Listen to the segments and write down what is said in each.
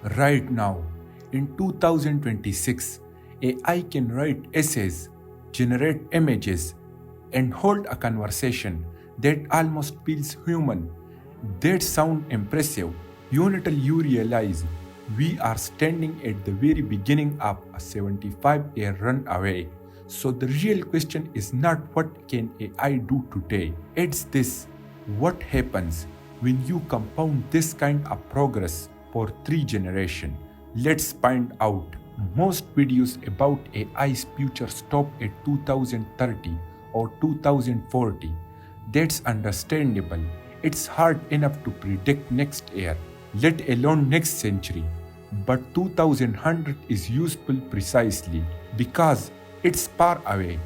Right now, in 2026, AI can write essays, generate images, and hold a conversation that almost feels human. That sound impressive until you realize we are standing at the very beginning of a 75-year runaway. So the real question is not what can AI do today, it's this: what happens when you compound this kind of progress for 3 generations? Let's find out. Most videos about AI's future stop at 2030 or 2040. That's understandable. It's hard enough to predict next year, let alone next century. But 2100 is useful precisely because it's far away.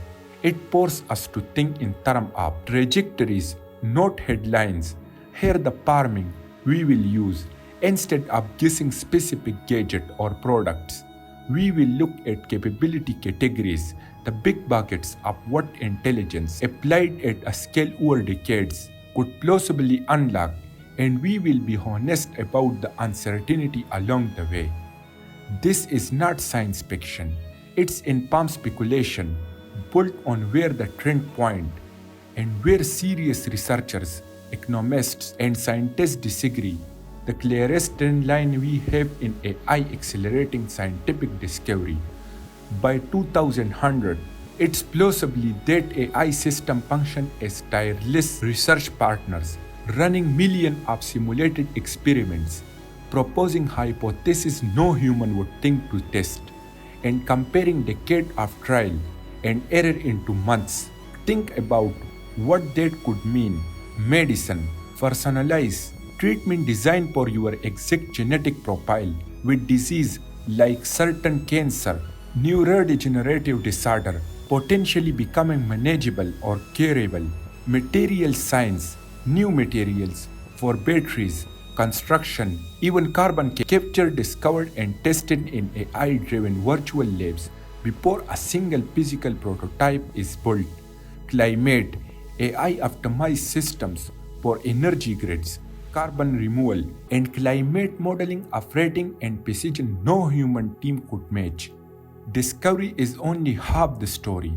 It forces us to think in terms of trajectories, not headlines. Here the farming we will use. Instead of guessing specific gadget or products, we will look at capability categories, the big buckets of what intelligence applied at a scale over decades could plausibly unlock, and we will be honest about the uncertainty along the way. This is not science fiction, it's informed speculation built on where the trend point and where serious researchers, economists, and scientists disagree. The clearest trend line we have in AI accelerating scientific discovery. By 2100, it's plausibly that AI systems function as tireless research partners, running millions of simulated experiments, proposing hypotheses no human would think to test, and comparing decades of trial and error into months. Think about what that could mean. Medicine, personalized treatment designed for your exact genetic profile with disease like certain cancer, neurodegenerative disorder, potentially becoming manageable or curable. Material science, new materials for batteries, construction, even carbon capture discovered and tested in AI-driven virtual labs before a single physical prototype is built. Climate, AI-optimized systems for energy grids, carbon removal, and climate modeling of rating and precision no human team could match. Discovery is only half the story.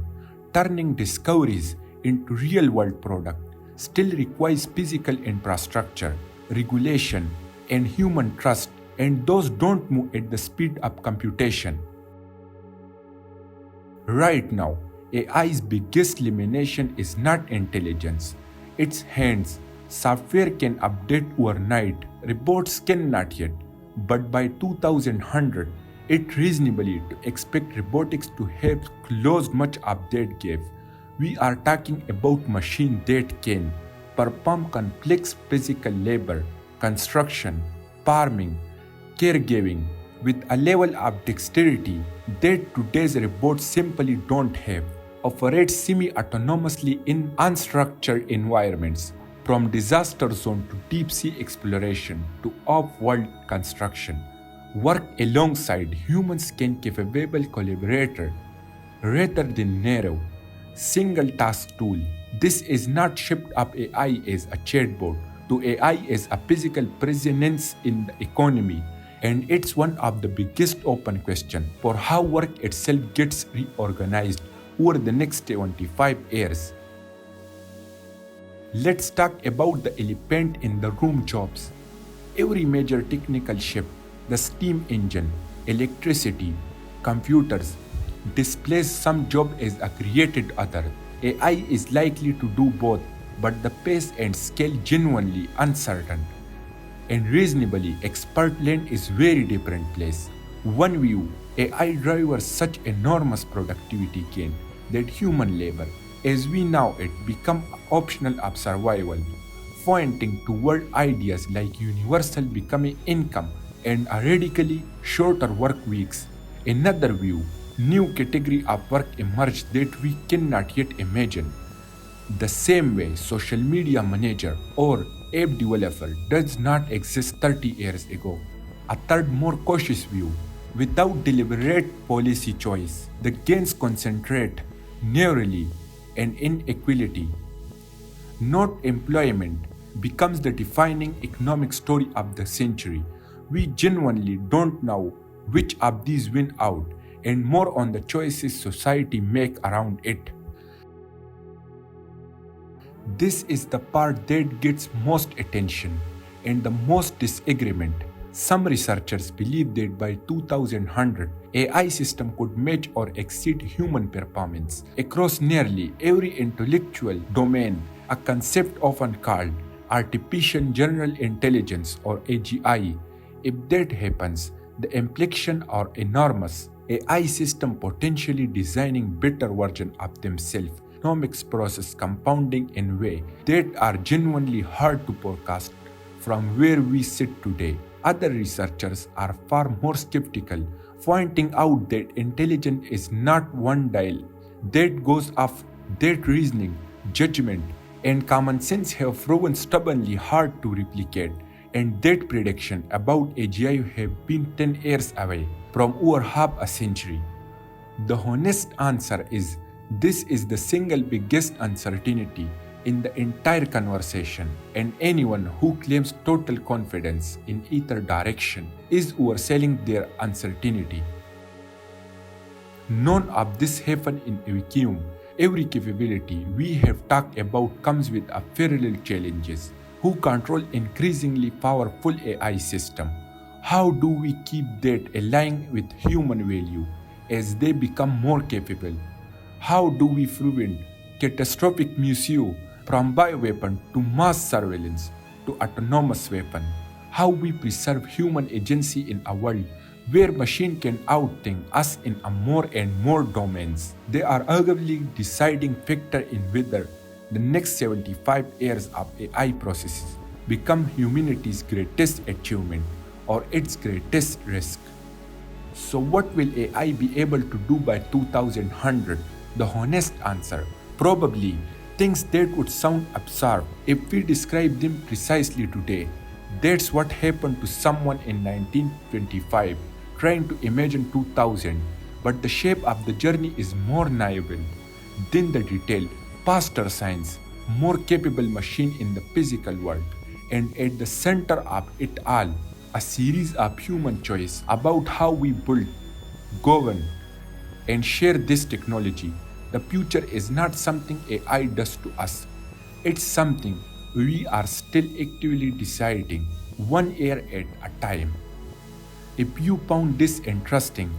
Turning discoveries into real-world products still requires physical infrastructure, regulation, and human trust, and those don't move at the speed of computation. Right now, AI's biggest limitation is not intelligence, it's hands. Software can update overnight, robots cannot yet, but by 2100, it's reasonably to expect robotics to have closed much of that gap. We are talking about machines that can perform complex physical labor, construction, farming, caregiving with a level of dexterity that today's robots simply don't have, operate semi-autonomously in unstructured environments, from disaster zone to deep-sea exploration to off-world construction, work alongside humans can capable collaborator rather than narrow, single-task tool. This is not shift of AI as a chatbot to AI as a physical presence in the economy, and it's one of the biggest open questions for how work itself gets reorganized over the next 25 years. Let's talk about the elephant in the room: jobs. Every major technical shift, the steam engine, electricity, computers, displace some job as a created other. AI is likely to do both, but the pace and scale genuinely uncertain. And reasonably, expert land is very different place. One view, AI drivers such enormous productivity gain that human labor, as we know it, become optional of survival, pointing toward ideas like universal becoming income and a radically shorter work weeks. Another view, new category of work emerged that we cannot yet imagine. The same way social media manager or app developer does not exist 30 years ago. A third, more cautious view, without deliberate policy choice, the gains concentrate narrowly and inequality, not employment, becomes the defining economic story of the century. We genuinely don't know which of these win out, and more on the choices society make around it. This is the part that gets most attention and the most disagreement. Some researchers believe that by 2100, AI system could match or exceed human performance across nearly every intellectual domain, a concept often called artificial general intelligence or AGI. If that happens, the implications are enormous. AI system potentially designing better version of themselves, economics process compounding in ways that are genuinely hard to forecast from where we sit today. Other researchers are far more skeptical, pointing out that intelligence is not one dial that goes off, that reasoning, judgment, and common sense have proven stubbornly hard to replicate, and that prediction about AGI have been 10 years away from over half a century. The honest answer is this is the single biggest uncertainty in the entire conversation, and anyone who claims total confidence in either direction is overselling their uncertainty. None of this happened in a vacuum. Every capability we have talked about comes with a parallel challenges. Who control increasingly powerful AI system? How do we keep that aligned with human value as they become more capable? How do we prevent catastrophic misuse from bioweapon to mass surveillance to autonomous weapon? How we preserve human agency in a world where machine can outthink us in a more and more domains? They are arguably deciding factor in whether the next 75 years of AI processes become humanity's greatest achievement or its greatest risk. So what will AI be able to do by 2100? The honest answer, probably things that would sound absurd if we describe them precisely today. That's what happened to someone in 1925 trying to imagine 2000, but the shape of the journey is more naive than the detailed, faster science, more capable machine in the physical world, and at the center of it all, a series of human choice about how we build, govern, and share this technology. The future is not something AI does to us. It's something we are still actively deciding, one year at a time. If you found this interesting,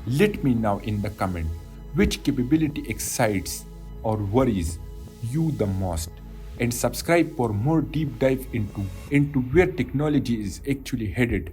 let me know in the comment which capability excites or worries you the most, and subscribe for more deep dive into where technology is actually headed.